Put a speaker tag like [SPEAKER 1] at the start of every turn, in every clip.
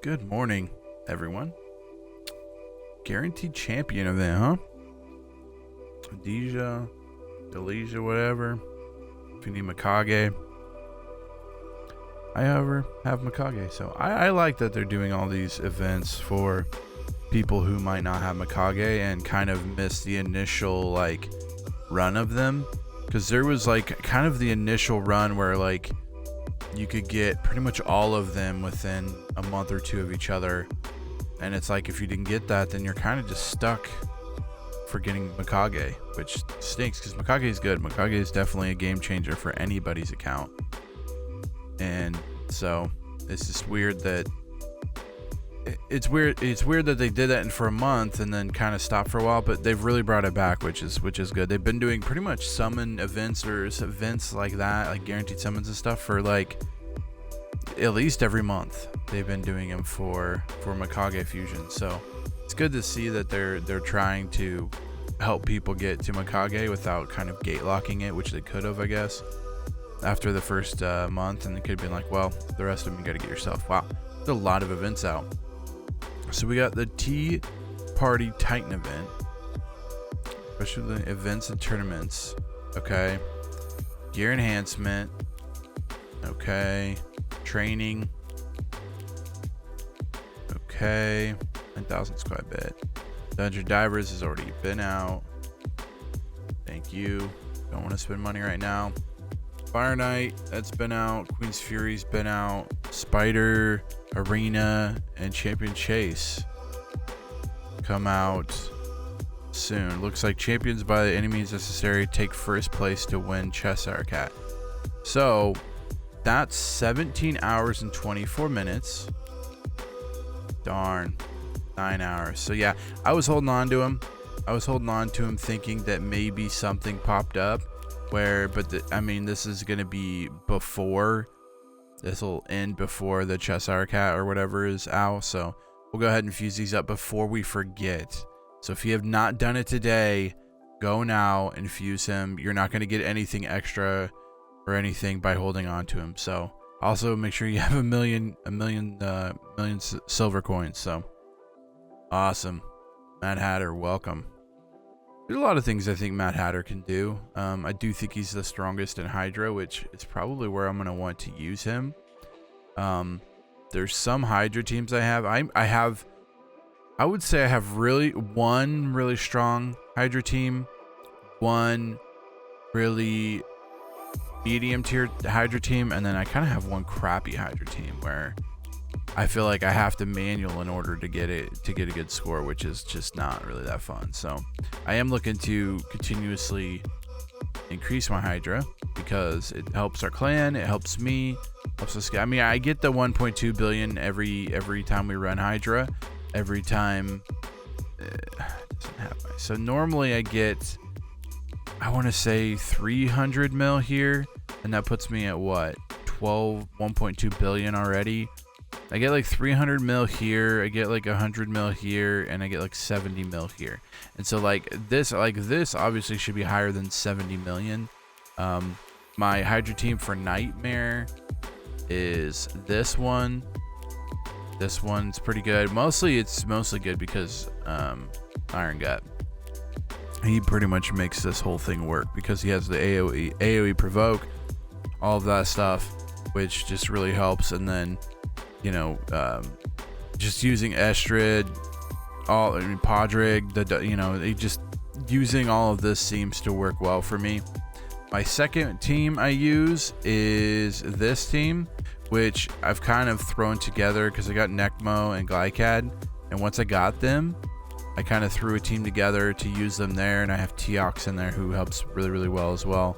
[SPEAKER 1] Good morning, everyone. Guaranteed champion event, huh? Delisha, whatever. If you need Mikage. I, however, have Mikage, so I like that they're doing all these events for people who might not have Mikage and kind of miss the initial, like, run of them. Because there was, like, kind of the initial run where, like, you could get pretty much all of them within a month or two of each other. And it's like, if you didn't get that, then you're kind of just stuck for getting Mikage, which stinks because Mikage is good. Mikage is definitely a game changer for anybody's account. And so it's just weird that it's weird that they did that for a month and then kind of stopped for a while, but they've really brought it back, which is good. They've been doing pretty much summon events or events like that, like guaranteed summons and stuff, for like at least every month. They've been doing them for Mikage fusion. So it's good to see that they're trying to help people get to Mikage without kind of gate locking it, which they could have, I guess, after the first month, and they could have been like, well, the rest of them you got to get yourself. Wow, there's a lot of events out. So we got the Tea Party Titan event, especially the events and tournaments. Okay, gear enhancement. Okay, training. Okay, 9,000 squad bet. Dungeon Divers has already been out. Thank you. Don't want to spend money right now. Fire Knight, that's been out. Queen's Fury's been out. Spider, Arena, and Champion Chase come out soon. Looks like champions by any means necessary take first place to win Cheshire Cat. So that's 17 hours and 24 minutes. Darn, 9 hours. So yeah, I was holding on to him. Thinking that maybe something popped up where, I mean, this is going to be before, this will end before the Cheshire Cat or whatever is out. So we'll go ahead and fuse these up before we forget. So if you have not done it today, go now and fuse him. You're not going to get anything extra or anything by holding on to him. So also make sure you have a million silver coins. So awesome. Mad Hatter, welcome. There's a lot of things I think Mad Hatter can do. I do think he's the strongest in Hydra, which is probably where I'm going to want to use him. There's some Hydra teams I have. I would say I have one really strong Hydra team, one really medium tier Hydra team, and then I kind of have one crappy Hydra team where I feel like I have to manual in order to get a good score, which is just not really that fun. So I am looking to continuously increase my Hydra because it helps our clan, it helps me, helps us. I mean, I get the 1.2 billion every time we run Hydra. Every time doesn't have my, so normally I get, I want to say 300 mil here, and that puts me at what, 1.2 billion already. I get like 300 mil here, I get like 100 mil here, and I get like 70 mil here. And so like this obviously should be higher than 70 million. My Hydra team for Nightmare is this one. This one's pretty good. It's mostly good because Iron Gut. He pretty much makes this whole thing work because he has the AoE provoke, all of that stuff, which just really helps. And then, you know, just using Estrid, Podrick, just using all of this seems to work well for me. My second team I use is this team, which I've kind of thrown together because I got Necmo and Glycad, and once I got them, I kind of threw a team together to use them there, and I have Teox in there who helps really, really well as well.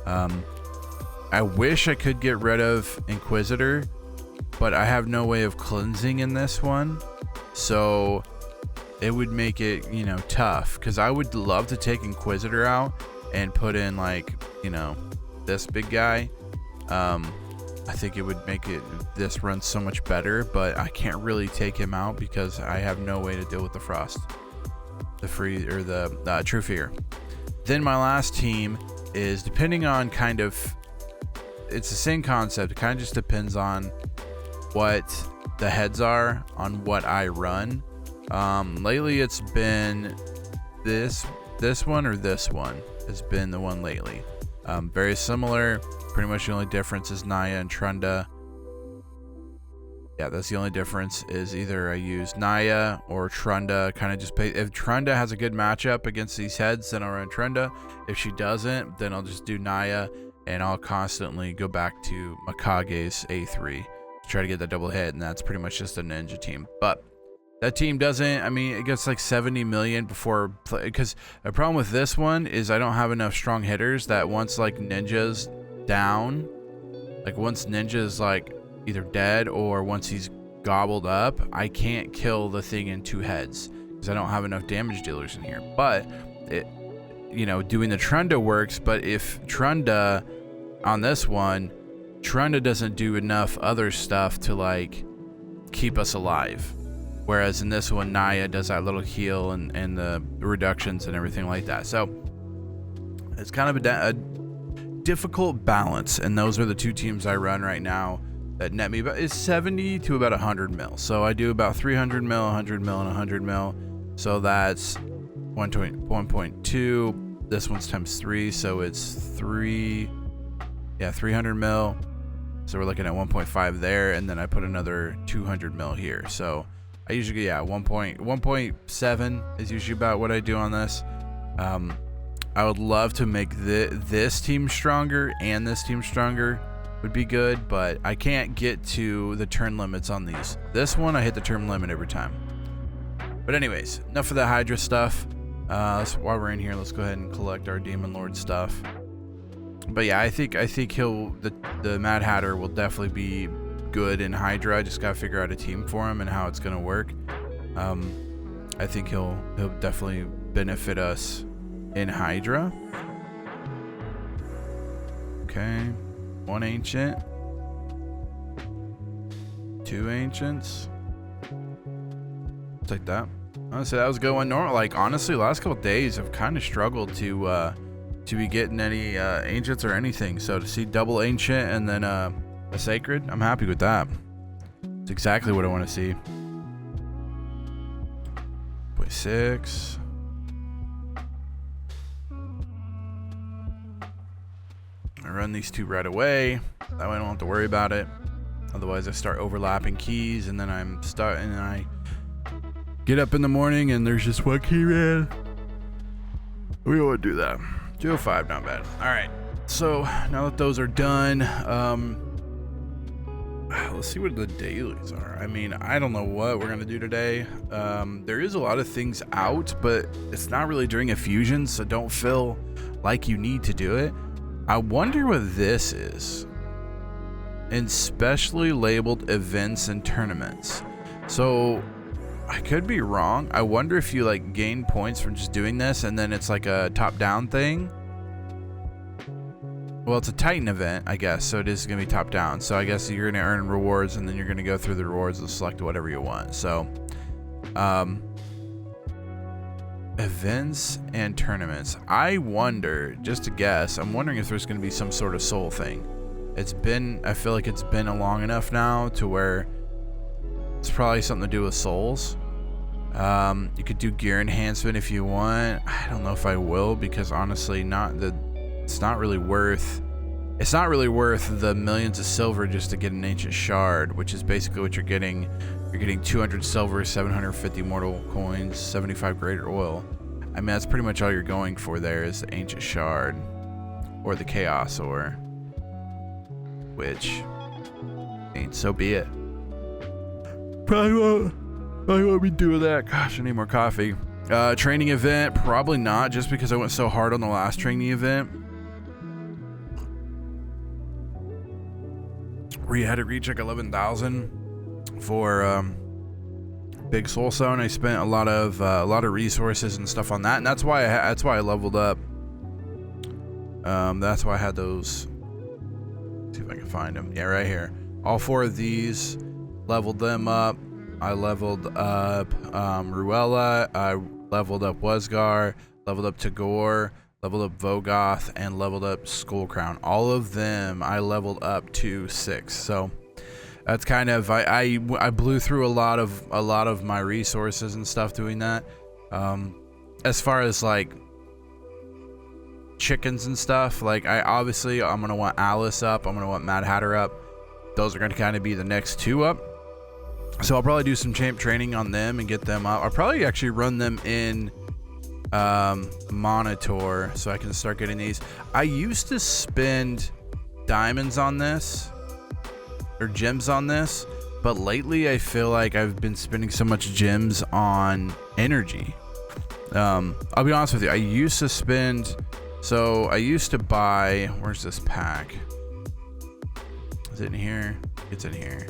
[SPEAKER 1] I wish I could get rid of Inquisitor, but I have no way of cleansing in this one, so it would make it, tough, because I would love to take Inquisitor out and put in, like, this big guy. I think it would make this run so much better, but I can't really take him out because I have no way to deal with the Frost, the True Fear. Then my last team is, depending on it's the same concept. It kind of just depends on what the heads are on what I run. Lately it's been this one or this one has been the one lately. Very similar. Pretty much the only difference is Naya and Trunda. Yeah, that's the only difference, is either I use Naya or Trunda. Kind of just pay. If Trunda has a good matchup against these heads, then I'll run Trunda. If she doesn't, then I'll just do Naya, and I'll constantly go back to Mikage's A3 to try to get that double hit, and that's pretty much just a ninja team. But that team doesn't, I mean, it gets like 70 million before, because the problem with this one is I don't have enough strong hitters that once like Ninja's down, like once Ninja's like either dead or once he's gobbled up, I can't kill the thing in 2 heads because I don't have enough damage dealers in here. But it, you know, doing the Trunda works, but if Trunda on this one, Trunda doesn't do enough other stuff to like keep us alive. Whereas in this one, Naya does that little heal and the reductions and everything like that. So it's kind of a difficult balance. And those are the 2 teams I run right now that net me about is 70 to about 100 mil. So I do about 300 mil, 100 mil, and 100 mil. So that's 1.2. This one's times 3. So it's 300 mil. So we're looking at 1.5 there. And then I put another 200 mil here. So I usually, 1.7 is usually about what I do on this. I would love to make this team stronger and this team stronger would be good, but I can't get to the turn limits on these. This one, I hit the turn limit every time. But anyways, enough of the Hydra stuff. While we're in here, let's go ahead and collect our Demon Lord stuff. But yeah, I think the Mad Hatter will definitely be good in Hydra. I just gotta figure out a team for him and how it's gonna work. I think he'll definitely benefit us in Hydra. Okay, 1 ancient, 2 ancients. Take that. Honestly, that was a good one. Normal, like honestly, last couple days I've kind of struggled to be getting any ancients or anything. So to see double ancient and then a sacred, I'm happy with that. It's exactly what I want to see. 0.6. I run these 2 right away. That way I don't have to worry about it. Otherwise I start overlapping keys and then I get up in the morning and there's just 1 key man. We don't want to do that. 205, not bad. Alright, so now that those are done, let's see what the dailies are. I mean, I don't know what we're gonna do today. There is a lot of things out, but it's not really during a fusion, so don't feel like you need to do it. I wonder what this is. And specially labeled events and tournaments. So I could be wrong. I wonder if you like gain points from just doing this and then it's like a top-down thing. Well, it's a Titan event, I guess, so it is going to be top-down. So I guess you're going to earn rewards and then you're going to go through the rewards and select whatever you want. So events and tournaments. I wonder, just to guess, I'm wondering if there's going to be some sort of soul thing. I feel like it's been long enough now to where it's probably something to do with souls. You could do gear enhancement if you want. I don't know if I will, because honestly, it's not really worth the millions of silver just to get an ancient shard, which is basically what you're getting. You're getting 200 silver, 750 mortal coins, 75 greater oil. I mean, that's pretty much all you're going for there is the ancient shard or the chaos ore, which ain't so be it. Probably won't be doing that. Gosh, I need more coffee. Training event, probably not, just because I went so hard on the last training event. We had to reach like 11,000 for Big Soul Stone. I spent a lot of resources and stuff on that, and that's why I leveled up. That's why I had those. Let's see if I can find them. Yeah, right here. All 4 of these, leveled them up. I leveled up Ruella. I leveled up Wesgar. Leveled up Tagore. Leveled up Vogoth, and leveled up Skullcrown. All of them I leveled up to 6. So That's kind of I blew through a lot of my resources and stuff doing that. As far as like chickens and stuff, like I'm gonna want Alice up, I'm gonna want Mad Hatter up. Those are gonna kind of be the next two up. So I'll probably do some champ training on them and get them up. I'll probably actually run them in Monitor so I can start getting these. I used to spend diamonds on this or gems on this, but lately I feel like I've been spending so much gems on energy. I'll be honest with you, I used to buy, where's this pack? Is it in here? It's in here.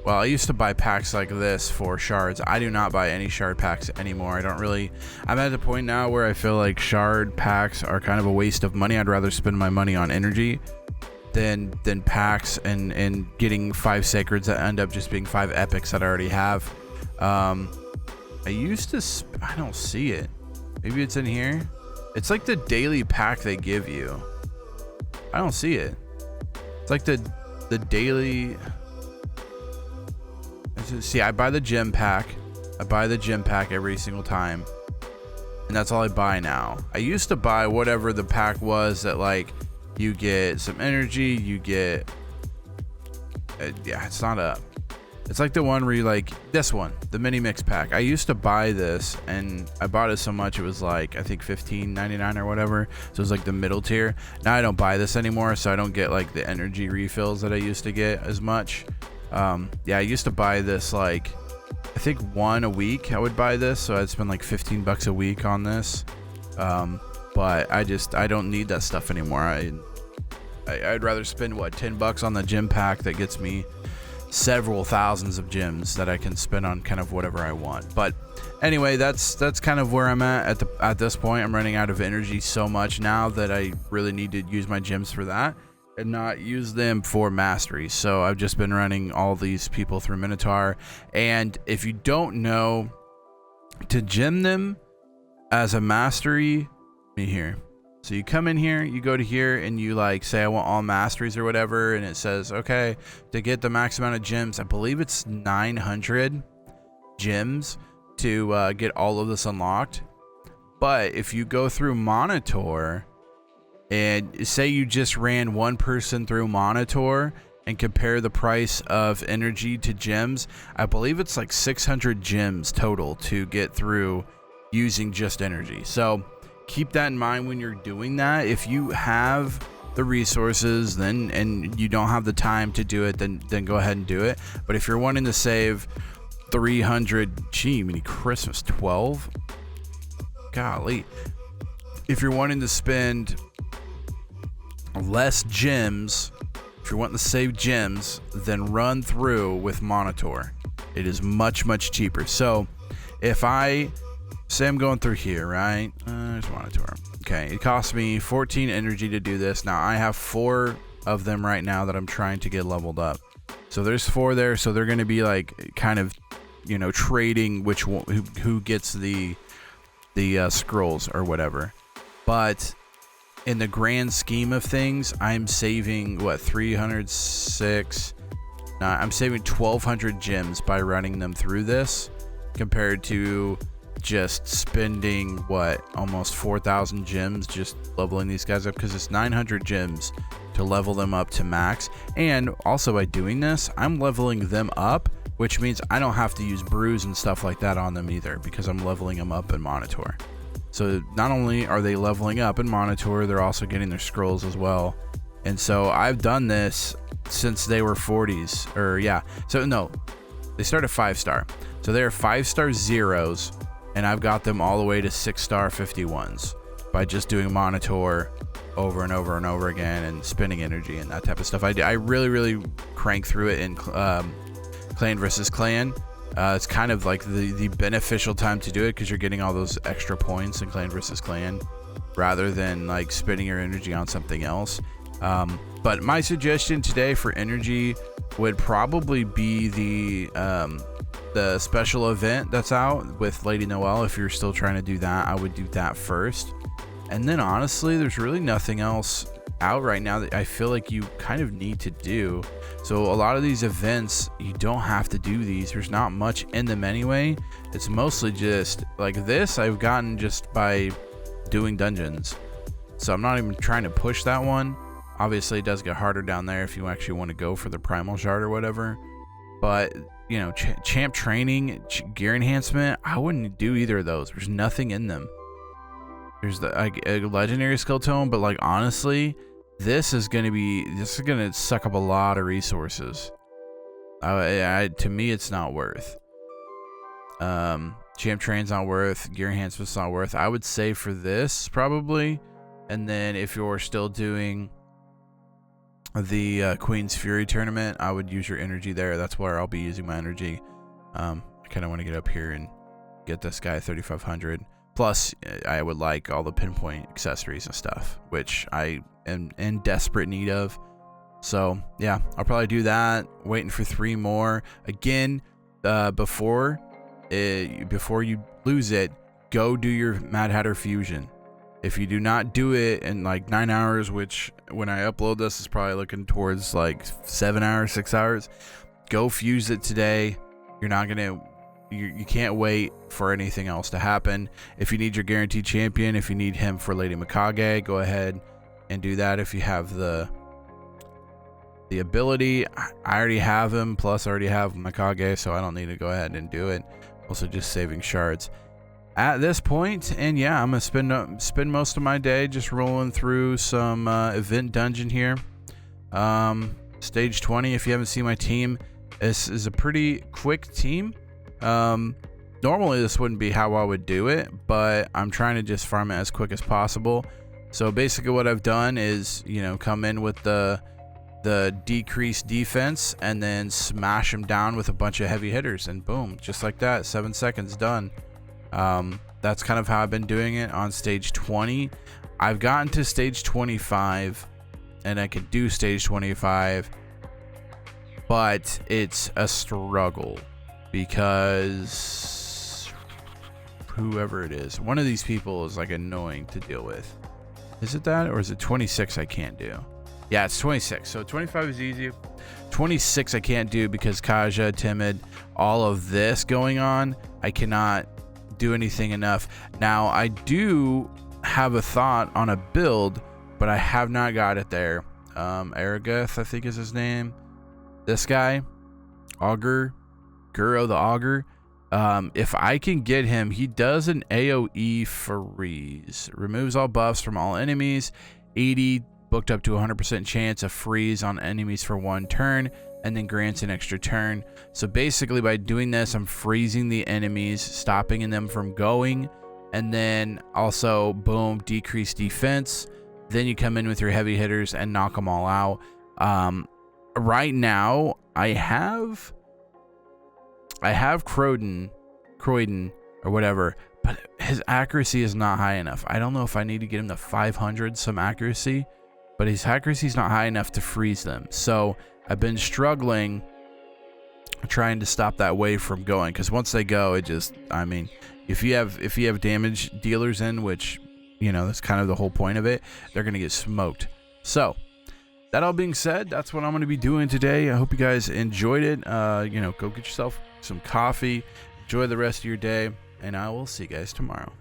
[SPEAKER 1] Well, I used to buy packs like this for shards. I do not buy any shard packs anymore. I'm at the point now where I feel like shard packs are kind of a waste of money. I'd rather spend my money on energy than packs and getting 5 sacreds that end up just being 5 epics that I already have. I don't see it. Maybe it's in here. It's like the daily pack they give you. I don't see it. It's like the daily. See, I buy the gem pack. I buy the gem pack every single time, and that's all I buy now. I used to buy whatever the pack was that, like, you get some energy, you get yeah, it's not up. It's like the one where you, like, this one, the mini mix pack. I used to buy this, and I bought it so much it was like, I think $15.99 or whatever. So it was like the middle tier. Now I don't buy this anymore, so I don't get like the energy refills that I used to get as much. Yeah, I used to buy this, like, I think one a week I would buy this, so I'd spend like $15 a week on this. But I don't need that stuff anymore. I'd rather spend $10 on the gem pack that gets me several thousands of gems that I can spend on kind of whatever I want. But anyway, that's kind of where I'm at this point. I'm running out of energy so much now that I really need to use my gems for that and not use them for mastery. So I've just been running all these people through Minotaur. And if you don't know, to gem them as a mastery, me here. So you come in here, you go to here, and you like say I want all masteries or whatever, and it says, okay, to get the max amount of gems, I believe it's 900 gems to get all of this unlocked. But if you go through Monitor and say you just ran one person through Monitor and compare the price of energy to gems, I believe it's like 600 gems total to get through using just energy. So keep that in mind when you're doing that. If you have the resources then and you don't have the time to do it, then go ahead and do it. But if you're wanting to save 300, gee, mini Christmas 12, golly, if you're wanting to spend less gems, if you're wanting to save gems, then run through with Monitor. It is much cheaper. So if I say I'm going through here, right? There's Monitor. Okay, it costs me 14 energy to do this. Now I have 4 of them right now that I'm trying to get leveled up. So there's 4 there. So they're going to be like kind of, you know, trading which one, who gets the scrolls or whatever. But in the grand scheme of things, I'm saving what, 306. I'm saving 1,200 gems by running them through this, compared to just spending what, almost 4,000 gems just leveling these guys up, because it's 900 gems to level them up to max. And also by doing this, I'm leveling them up, which means I don't have to use brews and stuff like that on them either, because I'm leveling them up in Monitor. So not only are they leveling up in Monitor, they're also getting their scrolls as well. And so I've done this since they were 40s, or yeah. So no, they started 5-star. So they're 5-star zeros, and I've got them all the way to 6-star 51s by just doing Monitor over and over and over again and spending energy and that type of stuff. I really crank through it in clan versus clan. It's kind of like the beneficial time to do it, because you're getting all those extra points in clan versus clan rather than like spending your energy on something else. But my suggestion today for energy would probably be the special event that's out with Lady Noelle. If you're still trying to do that, I would do that first. And then honestly, there's really nothing else out right now that I feel like you kind of need to do. So a lot of these events, you don't have to do these. There's not much in them anyway. It's mostly just like this I've gotten just by doing dungeons. So I'm not even trying to push that one. Obviously it does get harder down there if you actually want to go for the primal shard or whatever. But you know, champ training, gear enhancement, I wouldn't do either of those. There's nothing in them. There's the a legendary skill tome, but like honestly, this is gonna suck up a lot of resources. To me, it's not worth. Champ train's not worth. Gear enhancement's not worth. I would say for this probably, and then if you're still doing the Queen's Fury tournament, I would use your energy there. That's where I'll be using my energy. I kind of want to get up here and get this guy 3,500. Plus, I would like all the pinpoint accessories and stuff, which I am in desperate need of. So yeah, I'll probably do that. Waiting for 3 more. Again, before you lose it, go do your Mad Hatter fusion. If you do not do it in like 9 hours, which when I upload this is probably looking towards like 7 hours, 6 hours, go fuse it today. You're not gonna, you can't wait for anything else to happen. If you need your guaranteed champion, if you need him for Lady Mikage, go ahead and do that. If you have the ability, I already have him. Plus, I already have Mikage, so I don't need to go ahead and do it. Also, just saving shards at this point. And yeah, I'm gonna spend most of my day just rolling through some event dungeon here. Stage 20. If you haven't seen my team, this is a pretty quick team. Normally this wouldn't be how I would do it, but I'm trying to just farm it as quick as possible. So basically what I've done is, you know, come in with the decreased defense and then smash them down with a bunch of heavy hitters, and boom, just like that, 7 seconds done. That's kind of how I've been doing it on stage 20. I've gotten to stage 25 and I could do stage 25, but it's a struggle because whoever it is, one of these people is like annoying to deal with. Is it that, or is it 26 I can't do? Yeah, it's 26. So 25 is easy. 26 I can't do because Kaja, Timid, all of this going on, I cannot do anything enough. Now I do have a thought on a build, but I have not got it there. Aragath, I think is his name. This guy, Augur, Guro the Augur. If I can get him, he does an AoE freeze. Removes all buffs from all enemies. 80 booked up to 100% chance of freeze on enemies for 1 turn, and then grants an extra turn. So basically by doing this, I'm freezing the enemies, stopping them from going, and then also boom, decrease defense. Then you come in with your heavy hitters and knock them all out. Right now I have Croydon or whatever, but his accuracy is not high enough. I don't know if I need to get him to 500 some accuracy, but his accuracy is not high enough to freeze them. So I've been struggling trying to stop that wave from going, because once they go, it just, I mean, if you have damage dealers in, which, you know, that's kind of the whole point of it, they're gonna get smoked. So that all being said, that's what I'm going to be doing today. I hope you guys enjoyed it. You know, go get yourself some coffee, enjoy the rest of your day, and I will see you guys tomorrow.